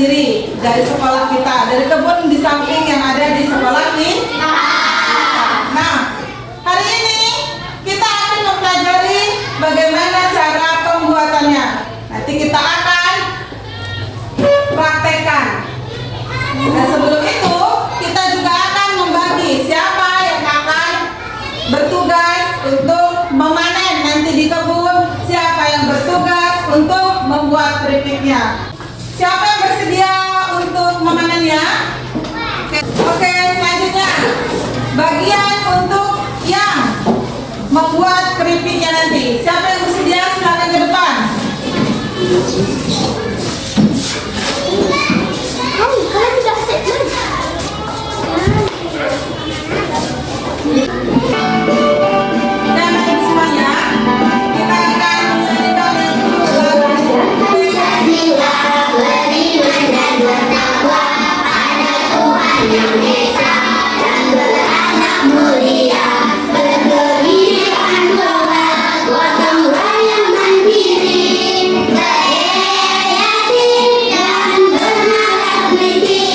sendiri dari sekolah kita, dari kebun di samping yang ada di sekolah kita. Nah, hari ini kita akan mempelajari bagaimana cara pembuatannya. Nanti kita akan praktekkan. Nah, sebelum itu kita juga akan membagi siapa yang akan bertugas untuk memanen nanti di kebun, siapa yang bertugas untuk membuat keripiknya. Siapa yang bersedia untuk memanennya? Oke, selanjutnya bagian untuk yang membuat keripiknya nanti. Siapa yang bersedia silakan ke depan. Kalian udah set kan? Dan semuanya kita akan menyanyikan Kasihlah beriman dan bertakwa pada Tuhan yang Esa dan beranak mulia, berkegiatan doa, gotong royong mandiri, kreatif dan bernalar teliti.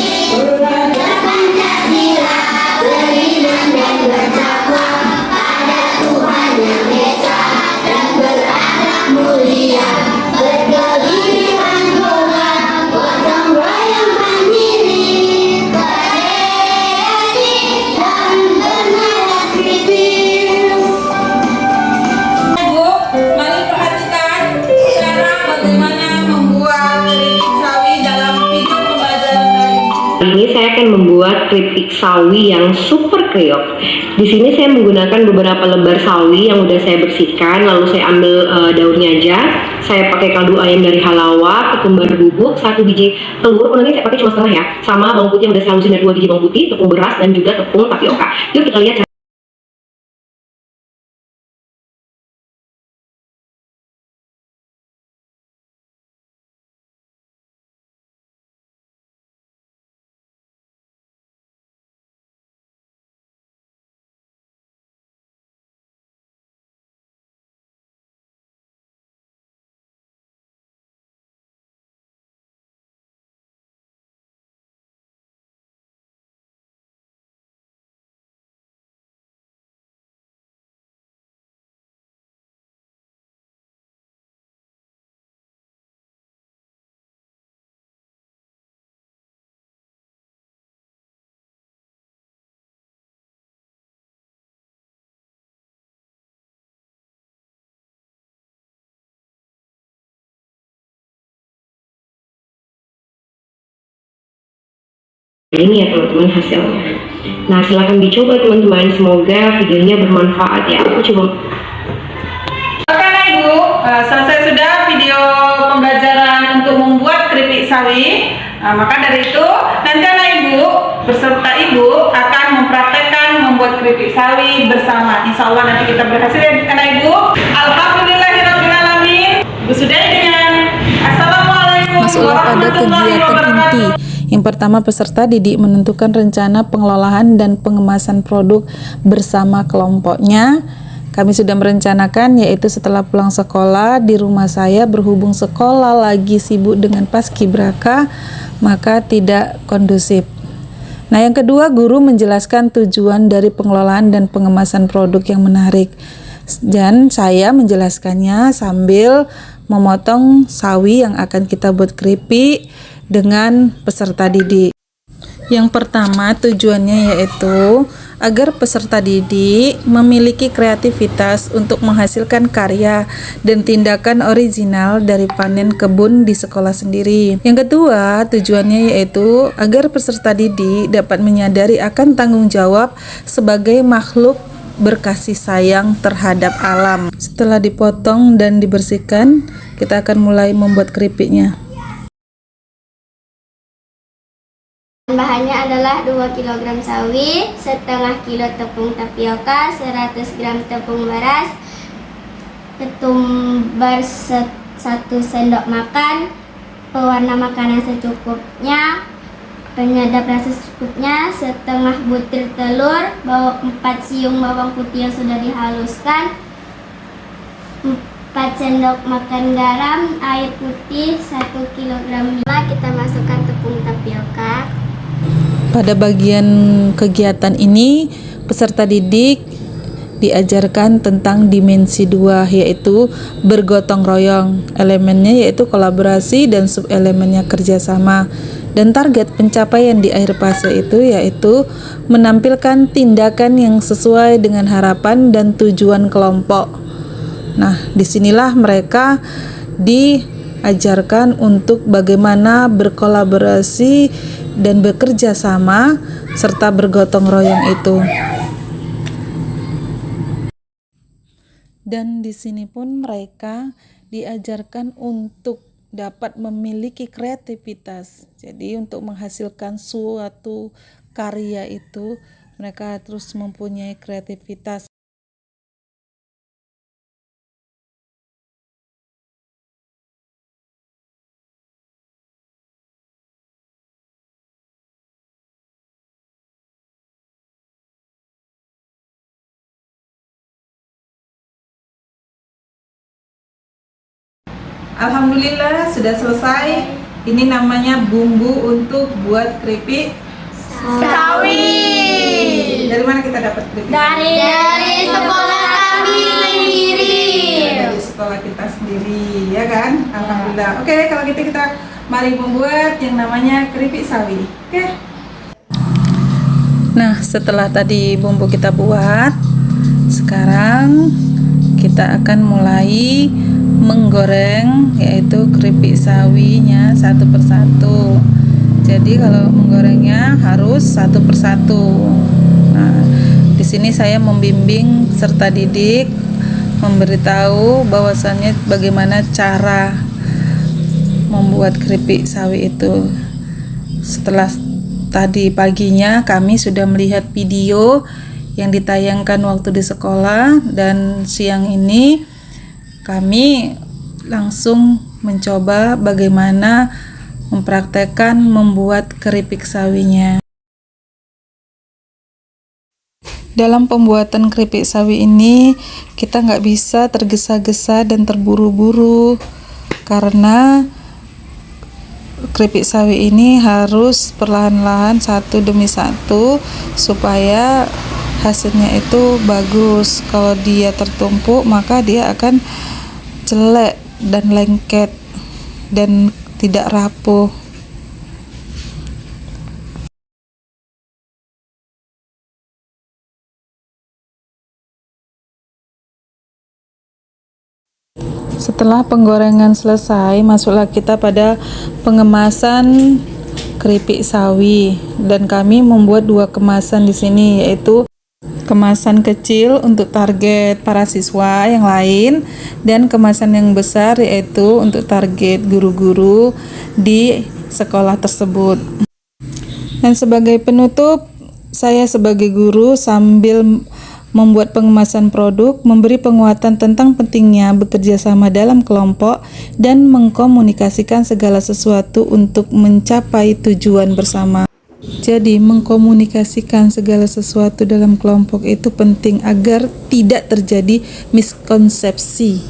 Pancasila beriman dan bertakwa pada Tuhan yang Esa dan beranak mulia, berkegiatan doa, gotong royong mandiri, kreatif dan bernalar teliti. Ibu, mari perhatikan cara bagaimana membuat keripik sawi dalam video pembelajaran kali ini. Ini saya akan membuat keripik sawi yang super kriuk. Di sini saya menggunakan beberapa lembar sawi yang udah saya bersihkan, lalu saya ambil daunnya aja. Saya pakai kaldu ayam dari Halawa, ketumbar bubuk, 1 biji telur, warnanya saya pakai cuma setengah ya, sama bawang putih yang udah saya halusin dari 2 biji bawang putih, tepung beras dan juga tepung tapioka. Yuk kita lihat. Ini ya teman-teman hasilnya. Nah, silahkan dicoba teman-teman, semoga videonya bermanfaat ya. Aku coba. Oke Ibu, selesai sudah video pembelajaran untuk membuat keripik sawi. Maka dari itu nanti anak Ibu beserta Ibu akan mempraktekkan membuat keripik sawi bersama. Insya Allah nanti kita berhasil ya anak Ibu. Alhamdulillahirrahmanirrahim. Ibu sudah dengan Assalamualaikum Masuklah pada warahmatullahi kegiatan wabarakatuh. inti. Yang pertama, peserta didik menentukan rencana pengelolaan dan pengemasan produk bersama kelompoknya. Kami sudah merencanakan, yaitu setelah pulang sekolah di rumah saya, berhubung sekolah lagi sibuk dengan paskibraka, maka tidak kondusif. Nah, yang kedua, guru menjelaskan tujuan dari pengelolaan dan pengemasan produk yang menarik. Dan saya menjelaskannya sambil memotong sawi yang akan kita buat keripik dengan peserta didik. Yang pertama, tujuannya yaitu agar peserta didik memiliki kreativitas untuk menghasilkan karya dan tindakan original dari panen kebun di sekolah sendiri. Yang kedua, tujuannya yaitu agar peserta didik dapat menyadari akan tanggung jawab sebagai makhluk berkasih sayang terhadap alam. Setelah dipotong dan dibersihkan, kita akan mulai membuat keripiknya. Bahannya adalah 2 kg sawi, setengah kilo tepung tapioka, 100 gram tepung beras, ketumbar 1 sendok makan, pewarna makanan secukupnya, penyedap rasa secukupnya, setengah butir telur, 4 siung bawang putih yang sudah dihaluskan, 4 sendok makan garam, air putih 1 kg. Kita masukkan tepung tapioka. Pada bagian kegiatan ini, peserta didik diajarkan tentang dimensi 2, yaitu bergotong royong. Elemennya yaitu kolaborasi dan subelemennya kerjasama. Dan target pencapaian di akhir fase itu yaitu menampilkan tindakan yang sesuai dengan harapan dan tujuan kelompok. Nah, disinilah mereka diajarkan untuk bagaimana berkolaborasi dan bekerja sama serta bergotong royong itu. Dan di sini pun mereka diajarkan untuk dapat memiliki kreativitas. Jadi untuk menghasilkan suatu karya itu mereka terus mempunyai kreativitas. Alhamdulillah sudah selesai. Ini namanya bumbu untuk buat keripik Sawi. Dari mana kita dapat keripik? Dari sekolah kami sendiri. Dari sekolah kita sendiri, ya kan? Alhamdulillah. Oke, kalau gitu kita mari membuat yang namanya keripik sawi. Oke. Nah, setelah tadi bumbu kita buat, sekarang kita akan mulai menggoreng, yaitu keripik sawinya satu persatu. Jadi kalau menggorengnya harus satu persatu. Nah, di sini saya membimbing serta didik, memberitahu bahwasannya bagaimana cara membuat keripik sawi itu. Setelah tadi paginya kami sudah melihat video yang ditayangkan waktu di sekolah, dan siang ini kami langsung mencoba bagaimana mempraktekkan membuat keripik sawinya. Dalam pembuatan keripik sawi ini kita nggak bisa tergesa-gesa dan terburu-buru, karena keripik sawi ini harus perlahan-lahan satu demi satu supaya hasilnya itu bagus. Kalau dia tertumpuk maka dia akan jelek dan lengket dan tidak rapuh. Setelah penggorengan selesai, masuklah kita pada pengemasan keripik sawi, dan kami membuat 2 kemasan di sini, yaitu kemasan kecil untuk target para siswa yang lain dan kemasan yang besar yaitu untuk target guru-guru di sekolah tersebut. Dan sebagai penutup, saya sebagai guru sambil membuat pengemasan produk, memberi penguatan tentang pentingnya bekerja sama dalam kelompok dan mengkomunikasikan segala sesuatu untuk mencapai tujuan bersama. Jadi mengkomunikasikan segala sesuatu dalam kelompok itu penting agar tidak terjadi miskonsepsi.